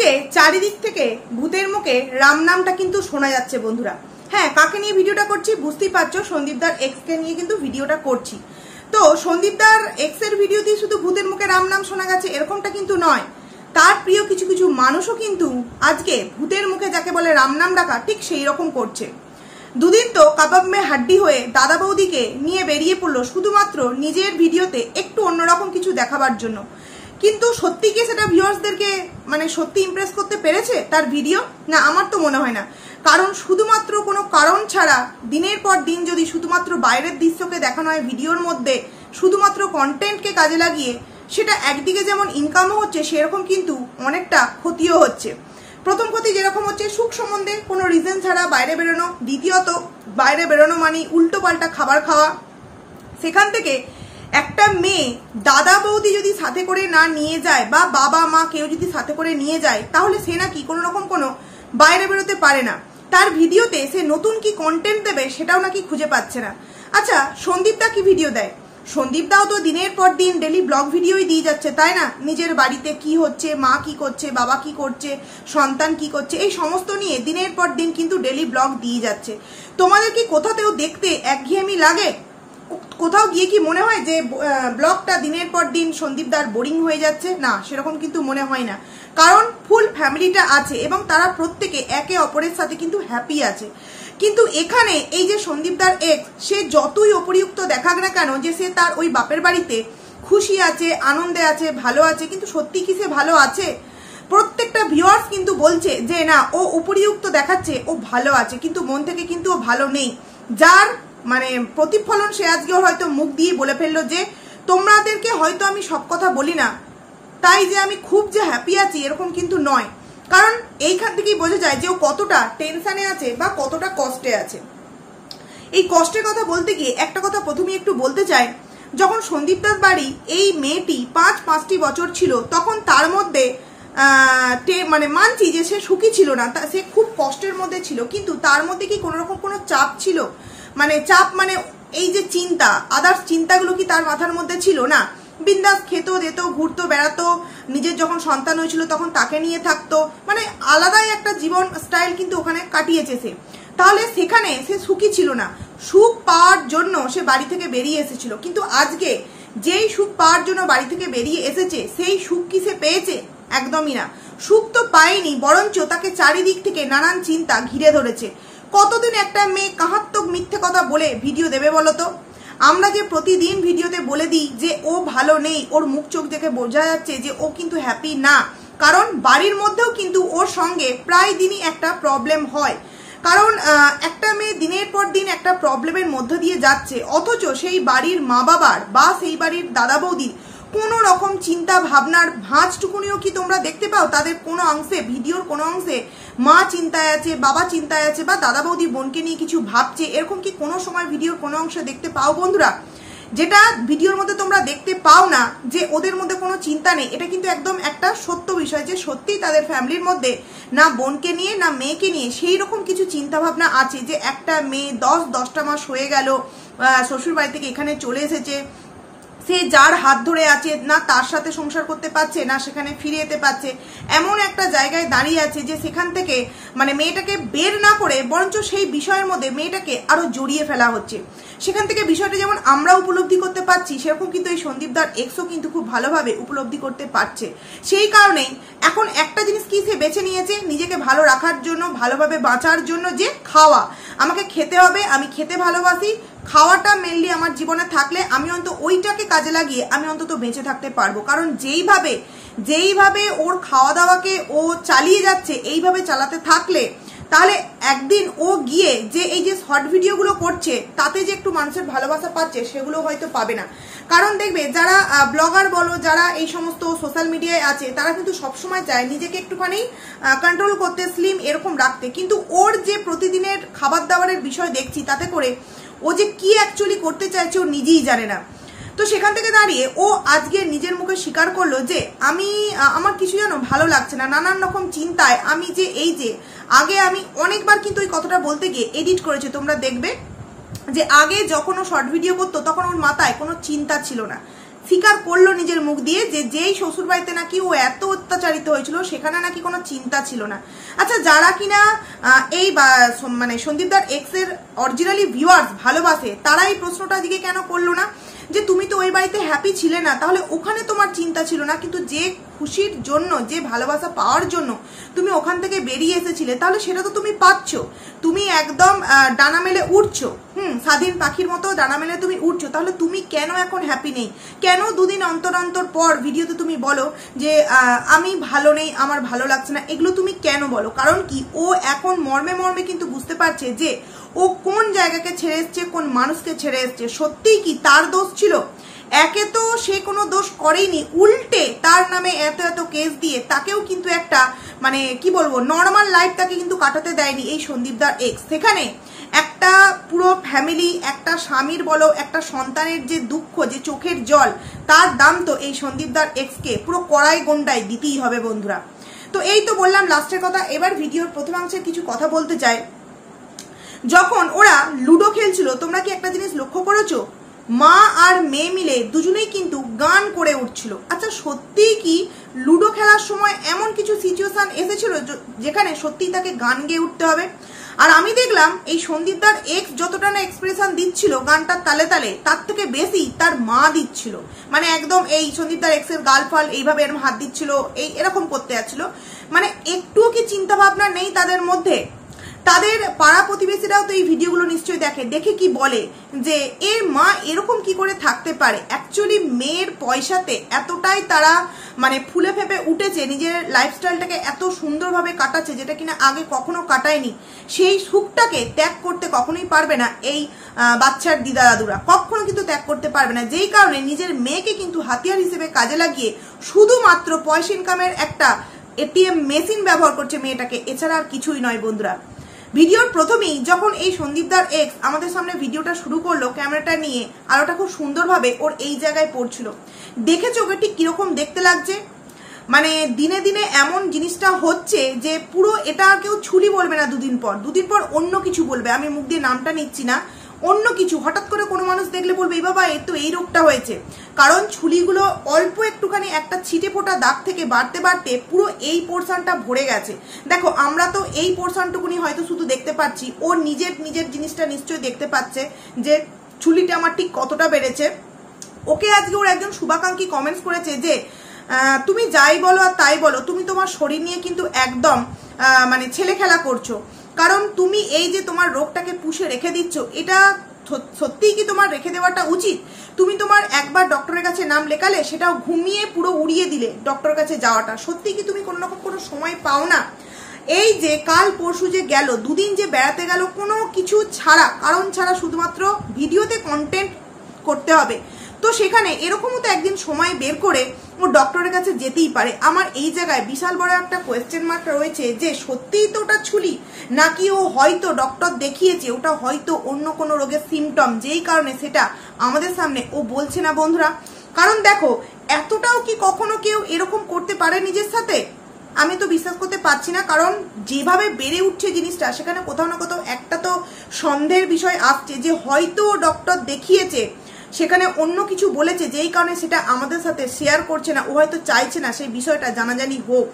আজকে চারিদিক থেকে ভূতের মুখে রাম নামটা কিন্তু শোনা যাচ্ছে বন্ধুরা। হ্যাঁ, কাকে নিয়ে ভিডিওটা করছি বুঝতেই পারছো, সন্দীপদার এক্স কে নিয়ে কিন্তু ভিডিওটা করছি। তো সন্দীপদার এক্স এর ভিডিও দিয়ে শুধু ভূতের মুখে রাম নাম শোনা গেছে এরকমটা কিন্তু নয়, তার প্রিয় কিছু কিছু মানুষও কিন্তু আজকে ভূতের মুখে যাকে বলে রাম নাম ডাকা ঠিক সেই রকম করছে। দুদিন তো কাবাব মে হাড্ডি হয়ে দাদা বৌদিকে নিয়ে বেরিয়ে পড়লো শুধুমাত্র নিজের ভিডিওতে একটু অন্যরকম কিছু দেখাবার জন্য। কিন্তু সত্যি কি সেটা ভিউয়ার্সদেরকে মানে সত্যি ইমপ্রেস করতে পেরেছে তার ভিডিও? না, আমার তো মনে হয় না। কারণ শুধুমাত্র কোনো কারণ ছাড়া দিনের পর দিন যদি শুধুমাত্র বাইরের দৃশ্যকে দেখানো হয় ভিডিওর মধ্যে, শুধুমাত্র কন্টেন্টকে কাজে লাগিয়ে, সেটা একদিকে যেমন ইনকামও হচ্ছে সেরকম কিন্তু অনেকটা ক্ষতিও হচ্ছে। প্রথম ক্ষতি যেরকম হচ্ছে সুখ সম্বন্ধে কোনো রিজন ছাড়া বাইরে বেরোনো, দ্বিতীয়ত বাইরে বেরোনো মানে উল্টো পাল্টা খাবার খাওয়া। সেখান থেকে একটা মেয়ে দাদা বৌদি যদি সাথে করে না নিয়ে যায় বা বাবা মা কেউ যদি সাথে করে নিয়ে যায় তাহলে সে নাকি কোনো রকম কোনো বাইরে বেরোতে পারে না। তার ভিডিওতে সে নতুন কি কন্টেন্ট দেবে সেটাও নাকি খুঁজে পাচ্ছে না। আচ্ছা, সন্দীপদা কি ভিডিও দেয়? সন্দীপদাও তো দিনের পর দিন ডেলি ব্লগ ভিডিওই দিয়ে যাচ্ছে, তাই না? নিজের বাড়িতে কি হচ্ছে, মা কি করছে, বাবা কি করছে, সন্তান কি করছে, এই সমস্ত নিয়ে দিনের পর দিন কিন্তু ডেলি ব্লগ দিয়ে যাচ্ছে। তোমাদের কি কোথাতেও দেখতে একঘেয়েমি লাগে? কোথাও গিয়ে কি মনে হয় যে ব্লগটা দিনের পর দিন সন্দীপদার বোরিং হয়ে যাচ্ছে? না, সেরকম কিন্তু মনে হয় না। কারণ ফুল ফ্যামিলিটা আছে এবং তারা প্রত্যেকে একে অপরের সাথে কিন্তু হ্যাপি আছে। কিন্তু এখানে এই যে সন্দীপদার এক্স, সে যতই অপরিযুক্ত দেখাক না কেন যে সে তার ওই বাপের বাড়িতে খুশি আছে, আনন্দে আছে, ভালো আছে, কিন্তু সত্যি কি সে ভালো আছে? প্রত্যেকটা ভিউয়ার্স কিন্তু বলছে যে না, ও উপরিযুক্ত দেখাচ্ছে, ও ভালো আছে, কিন্তু মন থেকে কিন্তু ও ভালো নেই। যার মানে প্রতিফলন সে আজকে হয়তো মুখ দিয়ে বলে ফেললো যে তোমাদেরকে হয়তো আমি সব কথা বলি না, তাই যে আমি খুব যে হ্যাপি আছি এরকম কিন্তু নয়। কারণ এইখান থেকেই বোঝা যায় যে ও কতটা টেনশনে আছে বা কতটা কষ্টে আছে। এই কষ্টের কথা বলতে গিয়ে একটা কথা প্রথমে একটু বলতে চাই, যখন সন্দীপদার বাড়ি এই মেয়েটি 5-5টি বছর ছিল তখন তার মধ্যে মানে মানছি যে সে সুখী ছিল না, সে খুব কষ্টের মধ্যে ছিল, কিন্তু তার মধ্যে কি কোনো রকম কোনো চাপ ছিল? মানে চাপ মানে এই যে চিন্তা, আদার্স চিন্তাগুলো কি তার মাথার মধ্যে ছিল? না, বিন্দাস খেত, যেত, ঘুরতো, বেড়াতো, নিজের যখন সন্তান হয়েছিল তখন তাকে নিয়ে থাকতো, মানে আলাদাই একটা জীবন স্টাইল কিন্তু ওখানে কাটিয়েছে সে। তাহলে সেখানে সে সুখী ছিল না। সুখ পাওয়ার জন্য সে বাড়ি থেকে বেরিয়ে এসেছিল, কিন্তু আজকে যেই সুখ পাওয়ার জন্য বাড়ি থেকে বেরিয়ে এসেছে সেই সুখ কি সে পেয়েছে? একদমই না। সুখ তো পায়নি, বরঞ্চ তাকে চারিদিক থেকে নানান চিন্তা ঘিরে ধরেছে। কতদিন একটা মেয়ে কাহাত্মক মিথ্যে কথা বলে ভিডিও দেবে বলো তো? আমরা যে প্রতিদিন ভিডিওতে বলে দিই যে ও ভালো নেই, ওর মুখ চোখ দেখে বোঝা যাচ্ছে যে ও কিন্তু হ্যাপি না, কারণ বাড়ির মধ্যেও কিন্তু ওর সঙ্গে প্রায় দিনই একটা প্রবলেম হয়। কারণ একটা মেয়ে দিনের পর দিন একটা প্রবলেমের মধ্য দিয়ে যাচ্ছে, অথচ সেই বাড়ির মা বাবার বা সেই বাড়ির দাদা বৌদির কোনো রকম চিন্তা ভাবনার ভাঁজটুকুনিও কি তোমরা দেখতে পাও? তাদের কোনো অংশে, ভিডিওর কোনো অংশে মা চিন্তায় আছে, বাবা চিন্তায় আছে, বা দাদা বৌদি বোনকে নিয়ে কিছু ভাবছে, এরকম কি কোনো সময় ভিডিওর কোনো অংশে দেখতে পাও বন্ধুরা? যেটা ভিডিওর মধ্যে তোমরা দেখতে পাও না যে ওদের মধ্যে কোনো চিন্তা নেই, এটা কিন্তু একদম একটা সত্য বিষয় যে সত্যিই তাদের ফ্যামিলির মধ্যে না বোনকে নিয়ে না মেয়েকে নিয়ে সেই রকম কিছু চিন্তা ভাবনা আছে যে একটা মেয়ে 10-10টা মাস হয়ে গেল শ্বশুর বাড়ি থেকে এখানে চলে এসেছে, সে যার হাত ধরে আছে না তার সাথে সংসার করতে পারছে না সেখানে ফিরে যেতে পারছে, এমন একটা জায়গায় দাঁড়িয়ে আছে যে সেখান থেকে মানে মেয়েটাকে বের না করে বরঞ্চ সেই বিষয়ের মধ্যে মেয়েটাকে আরো জড়িয়ে ফেলা হচ্ছে। সেখান থেকে বিষয়টা যেমন আমরা উপলব্ধি করতে পারছি, সেরকম কিন্তু এই সন্দীপদার এক্সও কিন্তু খুব ভালোভাবে উপলব্ধি করতে পারছে। সেই কারণেই এখন একটা জিনিস কি সে বেছে নিয়েছে নিজেকে ভালো রাখার জন্য, ভালোভাবে বাঁচার জন্য, যে খাওয়া, আমাকে খেতে হবে, আমি খেতে ভালোবাসি, খাওয়াটা মেনলি আমার জীবনে থাকলে আমি অন্তত ওইটাকে কাজে লাগিয়ে আমি অন্তত বেঁচে থাকতে পারবো। কারণ যেইভাবে ওর খাওয়া দাওয়াকে ও চালিয়ে যাচ্ছে, এইভাবে চালাতে থাকলে তাহলে একদিন ও গিয়ে যে এই যে শর্ট ভিডিওগুলো করছে তাতে যে একটু মানুষের ভালোবাসা পাচ্ছে সেগুলো হয়তো পাবে না। কারণ দেখবে যারা ব্লগার বলো, যারা এই সমস্ত সোশ্যাল মিডিয়ায় আছে, তারা কিন্তু সবসময় চায় নিজেকে একটুখানি কন্ট্রোল করতে, স্লিম এরকম রাখতে, কিন্তু ওর যে প্রতিদিনের খাবার দাবারের বিষয় দেখছি তাতে করে ও যে কি অ্যাকচুয়ালি করতে চাইছে ও নিজেই জানে না। তো সেখান থেকে দাঁড়িয়ে ও আজকে নিজের মুখে স্বীকার করলো যে আমার কিছু যেন ভালো লাগছে না, নানান রকম চিন্তায় আমি যে এই যে আগে আমি অনেকবার কিন্তু ওই কথাটা বলতে গিয়ে এডিট করেছে, তোমরা দেখবে যে আগে যখন ও শর্ট ভিডিও করতো তখন ওর মাথায় কোনো চিন্তা ছিল না, স্বীকার করলো নিজের মুখ দিয়ে যে যেই শ্বশুর বাড়িতে নাকি ও এত অত্যাচারিত হয়েছিল সেখানে নাকি কোনো চিন্তা ছিল না। আচ্ছা, যারা কিনা এই মানে সন্দীপদার এক্স এর অরিজিনালি ভিউয়ার্স ভালোবাসে, তারা এই প্রশ্নটা দিকে কেন করলো না যে তুমি তো ওই বাড়িতে হ্যাপি ছিলে না, তাহলে ওখানে তোমার চিন্তা ছিল না, কিন্তু যে খুশির জন্য, যে ভালোবাসা পাওয়ার জন্য তুমি ওখান থেকে বেরিয়ে এসেছিলে, তাহলে সেটা তো তুমি পাচ্ছ। তুমি একদম ডানা মেলে উঠছো, স্বাধীন পাখির মতো ডানা মেলে তুমি উঠছো। তাহলে তুমি কেন এখন হ্যাপি নেই? কেন দুদিন অন্তর অন্তর পর ভিডিওতে তুমি বলো যে আমি ভালো নেই, আমার ভালো লাগছে না? এগুলো তুমি কেন বলো? কারণ কি, ও এখন মর্মে মর্মে কিন্তু বুঝতে পারছে যে ও কোন জায়গাকে ছেড়ে এসছে, কোন মানুষকে ছেড়ে এসছে। সত্যিই কি তার দোষ ছিল? একে তো সে কোনো দোষ করেনি, উল্টে তার নামে এত এত কেস দিয়ে তাকেও কিন্তু একটা মানে কি বলবো নর্মাল লাইফ তাকে কিন্তু কাটাতে দেয়নি এই সন্দীপদার এক্স। সেখানে একটা পুরো ফ্যামিলি, একটা স্বামীর বলো, একটা সন্তানের যে দুঃখ, যে চোখের জল, তার দাম তো এই সন্দীপদার এক্সকে পুরো কড়াই গন্ডায় দিতেই হবে বন্ধুরা। তো এই তো বললাম লাস্টের কথা। এবার ভিডিওর প্রথমাংশের কিছু কথা বলতে চাই। যখন ওরা লুডো খেলছিল, তোমরা কি একটা জিনিস লক্ষ্য করেছো? মা আর মেয়ে মিলে দুজনেই কিন্তু গান করে উঠছিল। আচ্ছা, সত্যিই কি লুডো খেলার সময় এমন কিছু সিচুয়েশন এসেছিল যেখানে সত্যিই তাকে গান গেয়ে উঠতে হবে? আর আমি দেখলাম এই সন্দীপদার এক্স যতটা না এক্সপ্রেশন দিচ্ছিল গানটার তালে তালে, তার থেকে বেশি তার মা দিচ্ছিল। মানে একদম এই সন্দীপদার এক্স এর গাল ফাল এইভাবে এরকম হাত দিচ্ছিল, এই এরকম করতে যাচ্ছিল। মানে একটুও কি চিন্তা ভাবনা নেই তাদের মধ্যে? তাদের পাড়া প্রতিবেশীরাও তো এই ভিডিওগুলো নিশ্চয়ই দেখে, দেখে কি বলে যে এর মা এরকম কি করে থাকতে পারে। অ্যাকচুয়ালি মেয়ের পয়সাতে এতটাই তারা মানে ফুলে ফেপে উঠেছে, নিজের লাইফস্টাইলটাকে এত সুন্দরভাবে কাটাচ্ছে যেটা কিনা আগে কখনো কাটায়নি। সেই সুখটাকে ত্যাগ করতে কখনোই পারবে না এই বাচ্চার দিদা দাদুরা, কখনো কিন্তু ত্যাগ করতে পারবে না। যেই কারণে নিজের মেয়েকে কিন্তু হাতিয়ার হিসেবে কাজে লাগিয়ে শুধুমাত্র পয়সা ইনকামের একটা এটিএম মেশিন ব্যবহার করছে মেয়েটাকে, এছাড়া আর কিছুই নয় বন্ধুরা। ভিডিওর প্রথমেই যখন এই সন্দীপদার এক্স আমাদের সামনে ভিডিওটা শুরু করলো ক্যামেরাটা নিয়ে, আর ওটা খুব সুন্দরভাবে ওর এই জায়গায় পড়ছিল, দেখেছো ওকে ঠিক কিরকম দেখতে লাগছে? মানে দিনে দিনে এমন জিনিসটা হচ্ছে যে পুরো এটা আর কেউ ছুরি বলবে না, দুদিন পর অন্য কিছু বলবে। আমি মুখ দিয়ে নামটা নিচ্ছি না, অন্য কিছু হঠাৎ করে কোনো মানুষ দেখলে বলবে এই বাবা এর তো এই রোগটা হয়েছে। কারণ ছুরিগুলো অল্প একটুখানি একটা ছিটে ফোটা দাগ থেকে বাড়তে বাড়তে পুরো এই পোর্শনটা ভরে গেছে। দেখো আমরা তো এই পোর্শনটুকুনি হয়তো শুধু দেখতে পাচ্ছি, ও নিজের জিনিসটা নিশ্চয়ই দেখতে পাচ্ছে যে ছুরিটা আমার ঠিক কতটা বেড়েছে। ওকে আজকে ওর একজন শুভাকাঙ্ক্ষী কমেন্টস করেছে যে তুমি যাই বলো আর তাই বলো, তুমি তোমার শরীর নিয়ে কিন্তু একদম মানে ছেলে খেলা করছো। কারণ তুমি এই যে তোমার রোগটাকে পুষে রেখে দিচ্ছ, এটা সত্যিই কি তোমার রেখে দেওয়াটা উচিত? তুমি তোমার একবার ডক্টরের কাছে নাম লেখালে, সেটাও ঘুমিয়ে পুরো উড়িয়ে দিলে ডক্টরের কাছে যাওয়াটা। সত্যি কি তুমি কোনো রকম কোনো সময় পাও না? এই যে কাল পরশু যে গেল, দুদিন যে বেড়াতে গেল কোনো কিছু ছাড়া, কারণ ছাড়া, শুধুমাত্র ভিডিওতে কন্টেন্ট করতে হবে, তো সেখানে এরকমও তো একদিন সময় বের করে ও ডক্টরের কাছে যেতেই পারে। আমার এই জায়গায় বিশাল বড় একটা কোয়েশ্চেন মার্ক রয়েছে যে সত্যিই তো ওটা ছুরি, নাকি ও হয়তো ডক্টর দেখিয়েছে, ওটা হয়তো অন্য কোনো রোগের সিমটম, যেই কারণে সেটা আমাদের সামনে ও বলছে না বন্ধুরা। কারণ দেখো, এতটাও কি কখনো কেউ এরকম করতে পারে নিজের সাথে? আমি তো বিশ্বাস করতে পারছি না। কারণ যেভাবে বেড়ে উঠছে জিনিসটা, সেখানে কোথাও না কোথাও একটা তো সন্দেহের বিষয় আসছে যে হয়তো ডক্টর দেখিয়েছে, সেখানে অন্য কিছু বলেছে, যেই কারণে সেটা আমাদের সাথে শেয়ার করছে না। ও হয়তো চাইছে না সেই বিষয়টা জানাজানি হোক।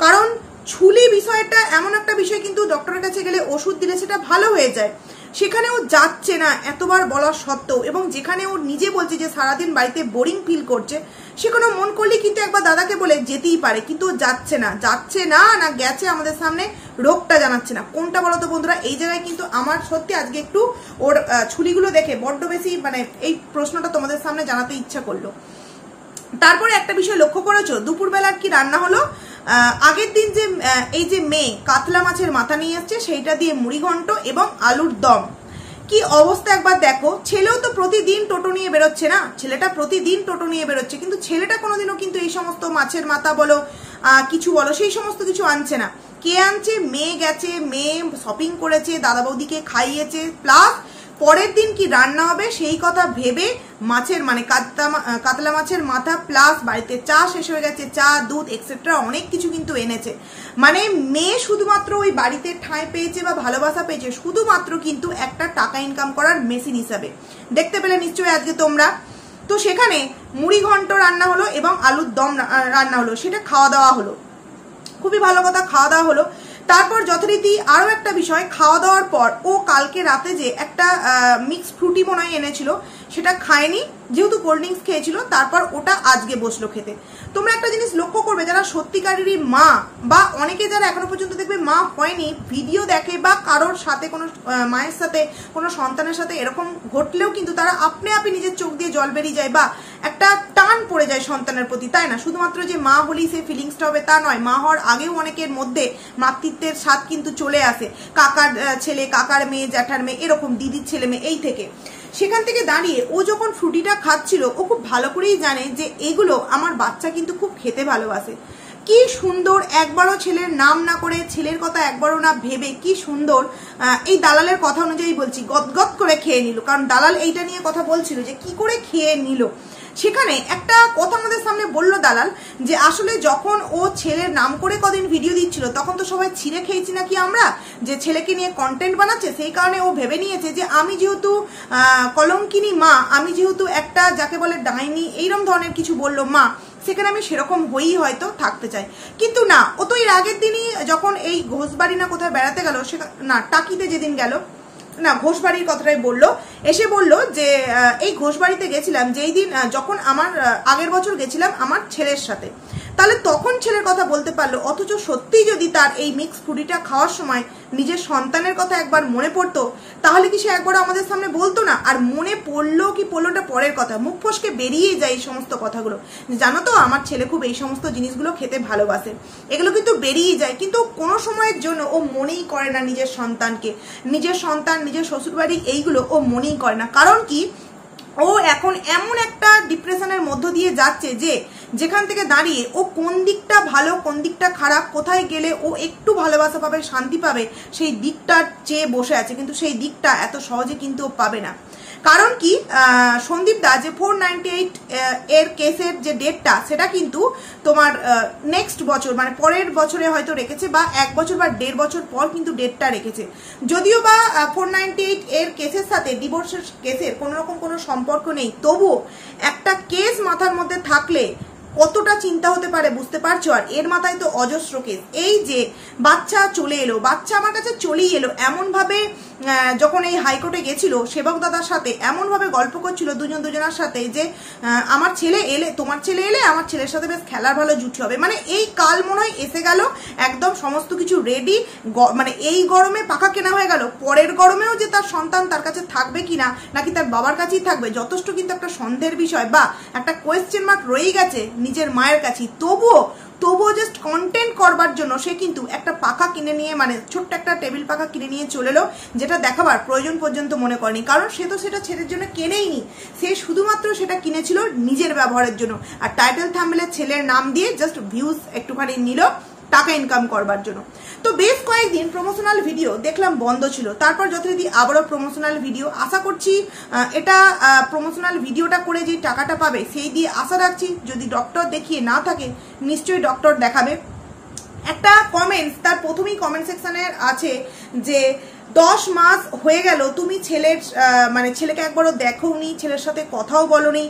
কারণ ছুলি বিষয়টা এমন একটা বিষয়, কিন্তু ডক্টরের কাছে গেলে ওষুধ দিলে সেটা ভালো হয়ে যায়। সেখানে ও যাচ্ছে না এতবার বলার সত্ত্বেও, এবং যেখানে ও নিজে বলছে যে সারাদিন বাড়িতে বোরিং ফিল করছে, সেখানে মন করলে কিন্তু একবার দাদাকে বলে যেতেই পারে, কিন্তু ও যাচ্ছে না না গেছে আমাদের সামনে রোগটা জানাচ্ছে না। কোনটা বলো তো বন্ধুরা? এই জায়গায় কিন্তু আমার সত্যি আজকে একটু ওর ছুরিগুলো দেখে বড্ড বেশি মানে এই প্রশ্নটা তোমাদের সামনে জানাতে ইচ্ছা করলো। তারপরে একটা বিষয় লক্ষ্য করেছো, দুপুরবেলার কি রান্না হলো? আগের দিন যে এই যে মেয়ে কাতলা মাছের মাথা নিয়ে আসছে, সেইটা দিয়ে মুড়িঘণ্ট এবং আলুর দম। কি অবস্থা একবার দেখো। ছেলেও তো প্রতিদিন টোটো নিয়ে বেরোচ্ছে না, ছেলেটা প্রতিদিন টোটো নিয়ে বেরোচ্ছে, কিন্তু ছেলেটা কোনোদিনও কিন্তু এই সমস্ত মাছের মাথা বলো কিছু বলো সেই সমস্ত কিছু আনছে না। কে আনছে? মেয়ে গেছে, মেয়ে শপিং করেছে, দাদা বৌদিকে খাইয়েছে, প্লাস পরের দিন কি রান্না হবে সেই কথা ভেবে মাছের মানে কাতলা মাছের মাথা প্লাস বাড়িতে চা শেষ হয়ে গেছে, চা দুধ এক্সেট্রা অনেক কিছু কিন্তু এনেছে। মানে মেয়ে শুধুমাত্র ওই বাড়িতে ঠাঁই পেয়েছে বা ভালোবাসা পেয়েছে শুধুমাত্র কিন্তু একটা টাকা ইনকাম করার মেশিন হিসাবে। দেখতে পেলে নিশ্চয়ই আজকে তোমরা। তো সেখানে মুড়ি ঘন্ট রান্না হলো এবং আলুর দম রান্না হলো, সেটা খাওয়া দাওয়া হলো। খুবই ভালো কথা, খাওয়া দাওয়া হলো। তারপর যথারীতি আরও একটা বিষয়, খাওয়া দাওয়ার পর ও কালকে রাতে যে একটা মিক্স ফ্রুটি মনে হয় এনেছিল, সেটা খায়নি, যেহেতু কোল্ড ড্রিঙ্কস খেয়েছিল। তারপর ওটা আজকে বসলো খেতে। তোমরা একটা জিনিস লক্ষ্য করবে, যারা সত্যিকারেরই মা বা অনেকে যারা এখনো পর্যন্ত দেখবে মা হয়নি, ভিডিও দেখে বা কারোর সাথে কোনো মায়ের সাথে কোনো সন্তানের সাথে এরকম ঘটলেও কিন্তু তারা আপনি নিজের চোখ দিয়ে জল বেরিয়ে যায় বা একটা টান পড়ে যায় সন্তানের প্রতি, তাই না? শুধুমাত্র যে মা হলেই সেই ফিলিংসটা হবে তা নয়, মা হওয়ার আগেও অনেকের মধ্যে মাতৃত্বের স্বাদ কিন্তু চলে আসে। কাকার ছেলে, কাকার মেয়ে, জ্যাঠার মেয়ে, এরকম দিদির ছেলে মেয়ে, এই থেকে। সেখান থেকে দাঁড়িয়ে ও যখন ফ্রুটিটা খাচ্ছিল, ও খুব ভালো করেই জানে যে এগুলো আমার বাচ্চা কিন্তু খুব খেতে ভালোবাসে। কি সুন্দর, একবারও ছেলের নাম না করে, ছেলের কথা একবারও না ভেবে, কি সুন্দর, এই দালালের কথা অনুযায়ী বলছি, গদগদ করে খেয়ে নিল। কারণ দালাল এইটা নিয়ে কথা বলছিল যে কি করে খেয়ে নিল। সেখানে একটা কথা আমাদের সামনে বললো দালাল, যে আসলে যখন ও ছেলের নাম করে কদিন ভিডিও দিচ্ছিল, তখন তো সবাই ছিঁড়ে খেয়েছি নাকি আমরা, যে ছেলেকে নিয়ে কন্টেন্ট বানাচ্ছে। সেই কারণে ও ভেবে নিয়েছে যে আমি যেহেতু কলঙ্কিনী মা, আমি যেহেতু একটা যাকে বলে ডাইনি, এইরকম ধরনের কিছু বললো মা, সেখানে আমি সেরকম হয়েই হয়তো থাকতে চাই। কিন্তু না, ও তো এর আগের দিনই যখন এই ঘোষবাড়ি না কোথায় বেড়াতে গেল, সে না টাকিতে যেদিন গেল, না ঘোষবাড়ির কথাটাই বললো, এসে বললো যে এই ঘোষবাড়িতে গেছিলাম যেই দিন, যখন আমার আগের বছর গেছিলাম আমার ছেলের সাথে। তাহলে তখন ছেলের কথা বলতে পারলো, অথচ সত্যিই যদি তার এই মিক্স ফ্রুটিটা খাওয়ার সময় নিজের সন্তানের কথা একবার মনে পড়তো, তাহলে কি সে একবার আমাদের সামনে বলতো না? আর মনে পড়লো কি পড়লোটা পরের কথা, মুখ ফসকে বেরিয়েই যায় এই সমস্ত কথাগুলো। জানো তো, আমার ছেলে খুব এই সমস্ত জিনিসগুলো খেতে ভালোবাসে, এগুলো কিন্তু বেরিয়েই যায়। কিন্তু কোনো সময়ের জন্য ও মনেই করে না নিজের সন্তানকে, নিজের সন্তান, নিজের শ্বশুরবাড়ি, এইগুলো ও মনেই করে না। কারণ কি, ও এখন এমন একটা ডিপ্রেশনের মধ্য দিয়ে যাচ্ছে যে যেখান থেকে দাঁড়িয়ে ও কোন দিকটা ভালো, কোন দিকটা খারাপ, কোথায় গেলে ও একটু ভালোবাসা পাবে, শান্তি পাবে, সেই দিকটা চেয়ে বসে আছে। কিন্তু সেই দিকটা এত সহজে কিন্তু ও পাবে না। কারণ কি, সন্দীপ দা যে 498 এর কেসের যে ডেটটা, সেটা কিন্তু তোমার নেক্সট বছর, মানে পরের বছরে হয়তো রেখেছে, বা 1 বছর বা 1.5 বছর পর কিন্তু ডেটটা রেখেছে। যদিও বা 498 এর কেসের সাথে ডিভোর্সের কেসের কোনো রকম কোনো সম্পর্ক নেই, তবুও একটা কেস মাথার মধ্যে থাকলে কতটা চিন্তা হতে পারে বুঝতে পারছো। আর এর মাথায় তো অজস্র কেস। এই যে বাচ্চা চলে এলো, বাচ্চা আমার কাছে চলেই এলো, এমনভাবে যখন এই হাইকোর্টে গেছিল সেবক দাদার সাথে এমনভাবে গল্প করছিল দুজনের সাথে যে আমার ছেলে এলে, তোমার ছেলে এলে আমার ছেলের সাথে বেশ খেলার ভালো জুটি হবে। মানে এই কাল মনে হয় এসে গেল, একদম সমস্ত কিছু রেডি। মানে এই গরমে পাখা কেনা হয়ে গেল, পরের গরমেও যে তার সন্তান তার কাছে থাকবে কিনা, নাকি তার বাবার কাছেই থাকবে, যথেষ্ট কিন্তু একটা সন্দেহের বিষয় বা একটা কোয়েশ্চেন মার্ক রয়েই গেছে নিজের মায়ের কাছেই। তবুও জাস্ট কন্টেন্ট করবার জন্য সে কিন্তু একটা পাখা কিনে নিয়ে, মানে ছোট্ট একটা টেবিল পাখা কিনে নিয়ে চলে এলো, যেটা দেখাবার প্রয়োজন পর্যন্ত মনে করেনি। কারণ সে তো সেটা ছেলের জন্য কেনেইনি, সে শুধুমাত্র সেটা কিনেছিল নিজের ব্যবহারের জন্য। আর টাইটেল থাম্বনেলে ছেলের নাম দিয়ে জাস্ট ভিউজ একটুখানি নিল, টাকা ইনকাম করবার জন্য। তো বেশ কয়েকদিন প্রমোশনাল ভিডিও দেখলাম বন্ধ ছিল, তারপর যথারীতি আবারও প্রমোশনাল ভিডিও। আশা করছি এটা প্রমোশনাল ভিডিওটা করে যে টাকাটা পাবে সেই দিয়ে আশা রাখছি। যদি ডক্টর দেখিয়ে না থাকে নিশ্চয়ই ডক্টর দেখাবে। একটা কমেন্টস তার প্রথমেই কমেন্ট সেকশনের আছে যে 10 মাস হয়ে গেল তুমি ছেলের মানে ছেলেকে একবারও দেখোনি, ছেলের সাথে কথাও বলোনি,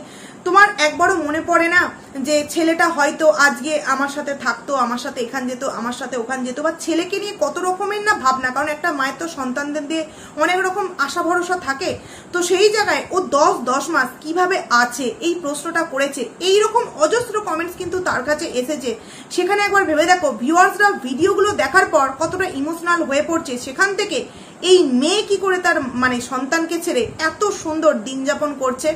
তোমার একবারও মনে পড়ে না যে ছেলেটা হয়তো আজকে আমার সাথে থাকতো, আমার সাথে এখান যেত, আমার সাথে ওখান যেত, বা ছেলেকে নিয়ে কত রকমের না ভাবনা। কারণ একটা মায়ের তো সন্তানদের দিয়ে অনেক রকম আশা ভরসা থাকে। তো সেই জায়গায় ও 10 মাস কিভাবে আছে এই প্রশ্নটা করেছে। এইরকম অজস্র কমেন্টস কিন্তু তার কাছে এসেছে। সেখানে একবার ভেবে দেখো ভিউয়ার্সরা ভিডিওগুলো দেখার পর কতটা ইমোশনাল হয়ে পড়ছে। সেখান থেকে এই মেয়ে কি করে তার মানে সন্তানকে ছেড়ে এত সুন্দর দিন যাপন করছে।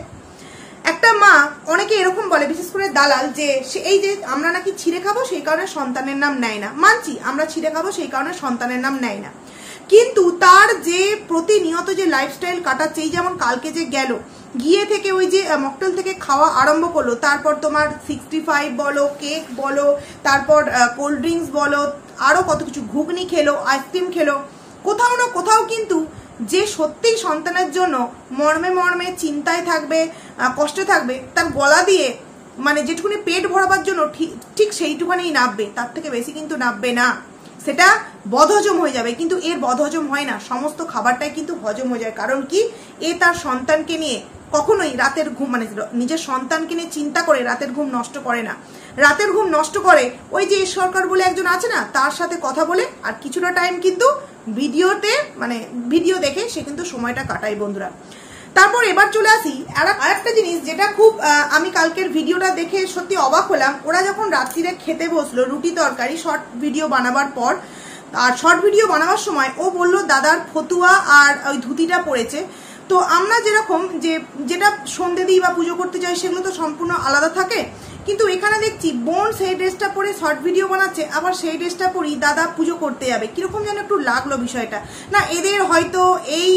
একটা মা, অনেকে এরকম বলে, বিশেষ করে দালাল, যে এই যে আমরা নাকি ছিঁড়ে খাবো সেই কারণে সন্তানের নাম নেয় না। মানছি আমরা ছিঁড়ে খাবো সেই কারণে সন্তানের নাম নেয় না, কিন্তু তার যে প্রতিনিয়ত যে লাইফস্টাইল কাটাচ্ছে, এই যেমন কালকে যে গেল, গিয়ে থেকে ওই যে মকটেল থেকে খাওয়া আরম্ভ করলো, তারপর তোমার 65 বলো, কেক বলো, তারপর কোল্ড ড্রিঙ্কস বলো, আরো কত কিছু, ঘুগনি খেলো, আইসক্রিম খেলো, কোথাও না কোথাও কিন্তু যে সত্যিই সন্তানের জন্য মর্মে মর্মে চিন্তায় থাকবে, কষ্টে থাকবে, তার গলা দিয়ে মানে যেটুকুনি পেট ভরাবার জন্য ঠিক সেইটুখানি নাববে, তার থেকে বেশি কিন্তু নাববে না। সেটা বদহজম হয়ে যাবে, কিন্তু এর বদহজম হয় না, সমস্ত খাবারটাই কিন্তু হজম হয়ে যায়। কারণ কি, এ তার সন্তানকে নিয়ে কখনোই রাতের ঘুম মানে নিজের সন্তানকে নিয়ে চিন্তা করে রাতের ঘুম নষ্ট করে না। রাতের ঘুম নষ্ট করে ওই যে সরকার বলে একজন আছে না, তার সাথে কথা বলে আর কিছুটা টাইম কিন্তু ভিডিওতে মানে ভিডিও দেখে সে কিন্তু সময়টা কাটায় বন্ধুরা। তারপর এবার চলে আসি আরেকটা জিনিস যেটা খুব আমি কালকের ভিডিওটা দেখে সত্যি অবাক হলাম। ওরা যখন রাত্রিরে খেতে বসলো রুটি তরকারি শর্ট ভিডিও বানাবার পর, আর শর্ট ভিডিও বানাবার সময় ও বলল দাদার ফতুয়া আর ওই ধুতিটা পড়েছে। তো আমরা যেরকম যেটা সন্ধে দিই বা পুজো করতে যাই সেগুলো তো সম্পূর্ণ আলাদা থাকে, কিন্তু এখানে দেখছি বোন সেই ড্রেসটা পরে শর্ট ভিডিও বানাচ্ছে, আবার সেই ড্রেসটা পরেই দাদা পুজো করতে যাবে। কিরকম যেন একটু লাগলো বিষয়টা। না এদের হয়তো এই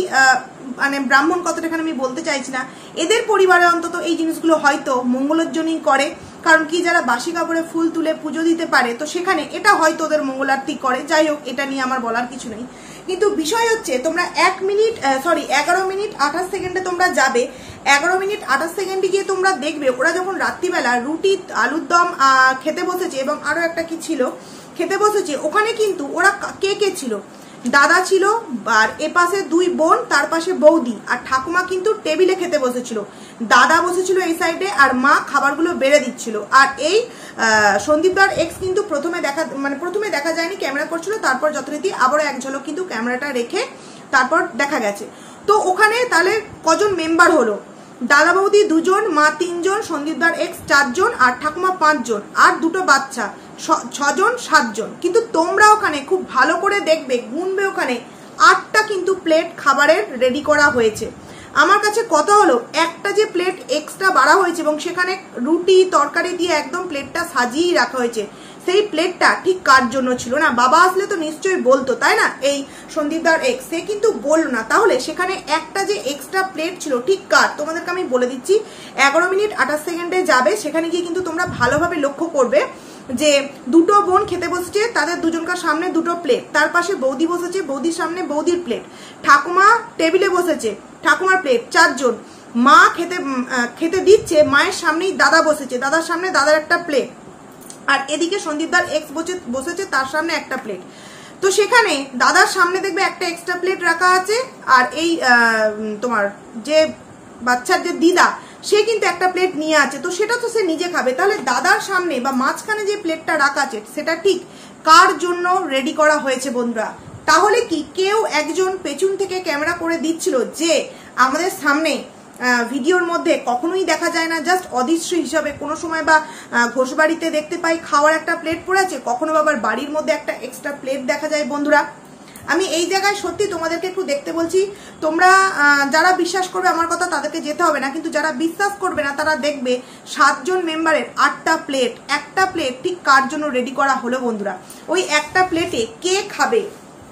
মানে ব্রাহ্মণ কথাটা এখানে আমি বলতে চাইছি না, এদের পরিবারে অন্তত এই জিনিসগুলো হয়তো মঙ্গলের জন্যই করে। কারণ কি যারা বাসি কাপড়ে ফুল তুলে পুজো দিতে পারে তো সেখানে এটা হয়তো ওদের মঙ্গলার্থী করে। যাই হোক, এটা নিয়ে আমার বলার কিছু নেই। কিন্তু বিষয় হচ্ছে তোমরা 11 মিনিট 28 সেকেন্ডে তোমরা যাবে। 11 মিনিট 28 সেকেন্ডে গিয়ে তোমরা দেখবে ওরা যখন রাত্রিবেলা রুটি আলুর দম খেতে বসেছে এবং আরো একটা কি ছিল খেতে বসেছে, ওখানে কিন্তু ওরা কে কে ছিল, দাদা ছিল আর এপাশে 2 বোন, তার পাশে বৌদি আর ঠাকুমা কিন্তু টেবিলে খেতে বসেছিল। দাদা বসেছিল এই সাইডে আর মা খাবারগুলো বেড়ে দিচ্ছিল। আর এই সন্দীপদার এক্স কিন্তু প্রথমে দেখা যায়নি, ক্যামেরা করছিল, তারপর যথারীতি আবারও এক ঝলক কিন্তু ক্যামেরাটা রেখে তারপর দেখা গেছে। তো ওখানে তাহলে কজন মেম্বার হলো, দাদা বৌদি 2 জন, মা 3 জন, সন্দীপদার এক্স 4 জন আর ঠাকুমা 5 জন আর 2টো বাচ্চা 6 জন 7 জন। কিন্তু তোমরা ওখানে খুব ভালো করে দেখবে গুনবে ওখানে 8টা কিন্তু প্লেট খাবারের রেডি করা হয়েছে। আমার কাছে কথা হলো একটা যে প্লেট এক্সট্রা বাড়া হয়েছে এবং সেখানে রুটি তরকারি দিয়ে একদম প্লেটটা সাজিয়ে রাখা হয়েছে, সেই প্লেটটা ঠিক কার জন্য ছিল? না বাবা আসলে তো নিশ্চয়ই বলতো, তাই না? এই সন্দীপদার এক্স সে কিন্তু বললো না, তাহলে সেখানে একটা যে এক্সট্রা প্লেট ছিল ঠিক কার? তোমাদেরকে আমি বলে দিচ্ছি। 11 মিনিট 28 সেকেন্ডে যাবে, সেখানে গিয়ে কিন্তু তোমরা ভালোভাবে লক্ষ্য করবে যে 2টো বোন খেতে বসছে, তাদের 2জনকার সামনে 2টো প্লেট, তার পাশে বৌদি বসেছে, বৌদির সামনে বৌদির প্লেট, ঠাকুমা টেবিলে বসেছে, ঠাকুমার প্লেট 4 জন, মা খেতে দিচ্ছে, মায়ের সামনেই দাদা বসেছে, দাদার সামনে দাদার একটা প্লেট, আর এদিকে সন্দীপদার এক্স বসেছে, তার সামনে একটা প্লেট। তো সেখানে দাদার সামনে দেখবে একটা এক্সট্রা প্লেট রাখা আছে, আর এই তোমার যে বাচ্চার যে দিদা সে কিন্তু একটা প্লেট নিয়ে আছে, তো সেটা তো সে নিজে খাবে। তাহলে দাদার সামনে বা মাঝখানে যে প্লেটটা রাখা আছে সেটা ঠিক কার জন্য রেডি করা হয়েছে বন্ধুরা? তাহলে কি কেউ একজন পেছন থেকে ক্যামেরা করে দিচ্ছিল যে আমাদের সামনে ভিডিওর মধ্যে কখনোই দেখা যায় না, জাস্ট অদৃশ্য হিসাবে কোনো সময় বা ঘোষবাড়িতে দেখতে পাই খাওয়ার একটা প্লেট পড়ে আছে, কখনো আবার বাড়ির মধ্যে একটা এক্সট্রা প্লেট দেখা যায় বন্ধুরা। আমি এই জায়গায় সত্যি তোমাদেরকে একটু দেখতে বলছি, তোমরা যারা বিশ্বাস করবে আমার কথা তাদেরকে যেতে হবে না, কিন্তু যারা বিশ্বাস করবে না তারা দেখবে 7 জন মেম্বারের 8টা প্লেট, একটা প্লেট ঠিক কার জন্য রেডি করা হলো বন্ধুরা? ওই একটা প্লেটে কে খাবে?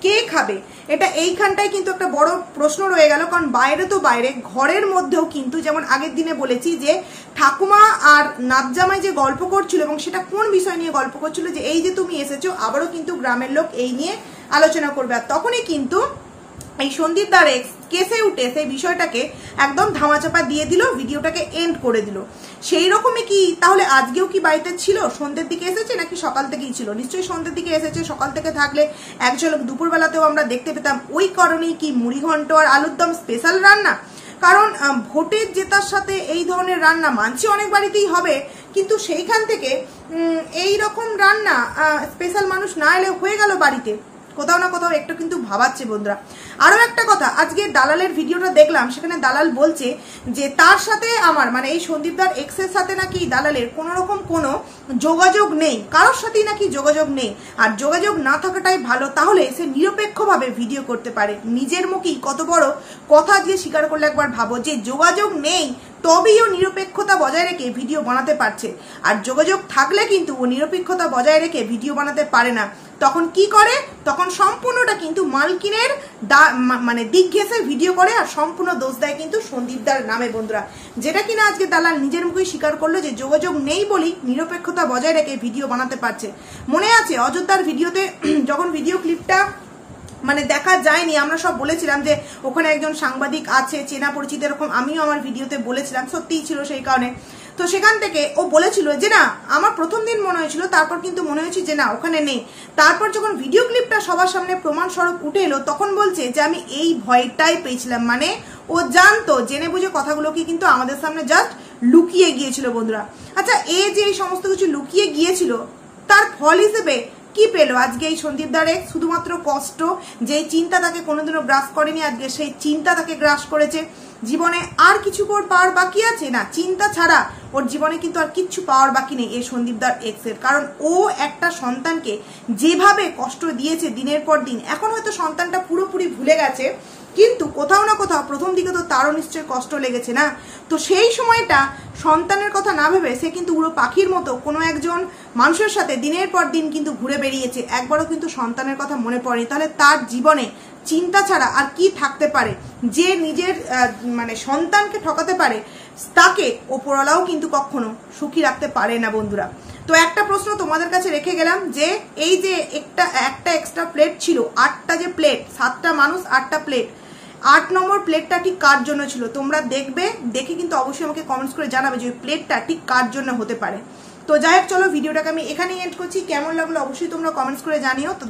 কে খাবে? এটা এইখানটাই কিন্তু একটা বড় প্রশ্ন রয়ে গেল। কারণ বাইরে তো বাইরে, ঘরের মধ্যেও কিন্তু যেমন আগের দিনে বলেছি যে ঠাকুমা আর নাতজামাই যে গল্প করছিল, এবং সেটা কোন বিষয় নিয়ে গল্প করছিল, যে এই যে তুমি এসেছো আবারও কিন্তু গ্রামের লোক এই নিয়ে আলোচনা করবে। আর তখনই কিন্তু এই সন্দীপদার এক্স কেসে উঠে সেই বিষয়টাকে একদম ধামাচাপা দিয়ে দিল, ভিডিওটাকে এন্ড করে দিল। সেই রকমই কি তাহলে আজকেও কি বাড়িতে ছিল? সন্ধ্যের দিকে এসেছে নাকি সকাল থেকেই ছিল? নিশ্চয়ই সন্ধ্যের দিকে এসেছে। সকাল থেকে থাকলে এক ঝলক দুপুরবেলাতেও আমরা দেখতে পেতাম। ওই কারণেই কি মুড়ি ঘন্ট আর আলুর দম স্পেশাল রান্না? কারণ ভোটের জেতার সাথে এই ধরনের রান্না মানছি অনেক বাড়িতেই হবে, কিন্তু সেইখান থেকে এই রকম রান্না স্পেশাল মানুষ না এলে হয়ে গেল বাড়িতে, কোথাও না কোথাও একটু কিন্তু ভাবাচ্ছে বন্ধুরা। আরো একটা কথা, আজকে দালালের ভিডিওটা দেখলাম, সেখানে দালাল বলছে যে তার সাথে আমার মানে এই সন্দীপদার এক্সের সাথে নাকি দালালের কোন রকম কোনো যোগাযোগ নেই, কারোর সাথেই নাকি যোগাযোগ নেই। আর যোগাযোগ না থাকাটাই ভালো, তাহলে সে নিরপেক্ষভাবে ভিডিও করতে পারে। নিজের মুখেই কত বড় কথা দিয়ে স্বীকার করলে একবার ভাবো, যে যোগাযোগ নেই তবেই ও নিরপেক্ষতা বজায় রেখে ভিডিও বানাতে পারছে, আর যোগাযোগ থাকলে কিন্তু ও নিরপেক্ষতা বজায় রেখে ভিডিও বানাতে পারে না। তখন কি করে? তখন সম্পূর্ণটা কিন্তু মালকিনের মানে দিক ঘেঁষে ভিডিও করে, আর সম্পূর্ণ দোষ দেয় কিন্তু সন্দীপদার নামে বন্ধুরা। যেটা কিনা আজকে দালাল নিজের মুখেই স্বীকার করলো যে যোগাযোগ নেই বলেই নিরপেক্ষতা বজায় রেখে ভিডিও বানাতে পারছে। মনে আছে অযোধ্যার ভিডিওতে যখন ভিডিও ক্লিপটা মানে দেখা যায়নি, আমরা সব বলেছিলাম যে ওখানে একজন সাংবাদিক আছে চেনা পরিচিত, এরকম আমিও আমার ভিডিওতে বলেছিলাম, সত্যিই ছিল সেই কারণে। তো সেখান থেকে ও বলেছিল যে না, আমার প্রথম দিন মনে হয়েছিল, তারপর কিন্তু মনে হয়েছে যে না ওখানে নেই। তারপর যখন ভিডিও ক্লিপটা সবার সামনে প্রমাণ স্বরূপ উঠে এলো, তখন বলছে যে আমি এই ভয়টাই পেয়েছিলাম, মানে ও জানতো, জেনে বুঝে কথাগুলোকে কিন্তু আমাদের সামনে জাস্ট লুকিয়ে গিয়েছিল বন্ধুরা। আচ্ছা, যে এই সমস্ত কিছু লুকিয়ে গিয়েছিল তার ফল হিসেবে কি পেলো আজকে এই সন্দীপদার এক্স? শুধুমাত্র কষ্ট, যে চিন্তা তাকে কোনোদিনও গ্রাস করেনি, আজকে সেই চিন্তা তাকে গ্রাস করেছে। জীবনে আর কিছু পাওয়ার বাকি আছে না? চিন্তা ছাড়া ওর জীবনে কিন্তু আর কিচ্ছু পাওয়ার বাকি নেই এই সন্দীপদার এক্স এর। কারণ ও একটা সন্তানকে যেভাবে কষ্ট দিয়েছে দিনের পর দিন, এখন হয়তো সন্তানটা পুরোপুরি ভুলে গেছে, কিন্তু কোথাও না কোথাও প্রথম দিকে তো তারও নিশ্চয়ই কষ্ট লেগেছে না? তো সেই সময়টা সন্তানের কথা না ভেবে সে কিন্তু উড়ো পাখির মতো কোনো একজন মানুষের সাথে দিনের পর দিন কিন্তু ঘুরে বেরিয়েছে, একবারও কিন্তু সন্তানের কথা মনে পড়েনি। তাহলে তার জীবনে চিন্তা ছাড়া আর কি থাকতে পারে? যে নিজের মানে সন্তানকে ঠকাতে পারে তাকে ওপরওয়ালাও কিন্তু কখনো সুখী রাখতে পারে না বন্ধুরা। তো একটা প্রশ্ন তোমাদের কাছে রেখে গেলাম, যে এই যে একটা এক্সট্রা প্লেট ছিল, 8টা যে প্লেট, 7টা মানুষ 8টা প্লেট, 8 নম্বর প্লেটটা ঠিক কার জন্য ছিল? তোমরা দেখবে, দেখে কিন্তু অবশ্যই আমাকে কমেন্টস করে জানাবে যে ওই প্লেটটা ঠিক কার জন্য হতে পারে। তো যাই হোক, চলো ভিডিওটাকে আমি এখানেই এন্ড করছি। কেমন লাগলো অবশ্যই তোমরা কমেন্টস করে জানিও। তো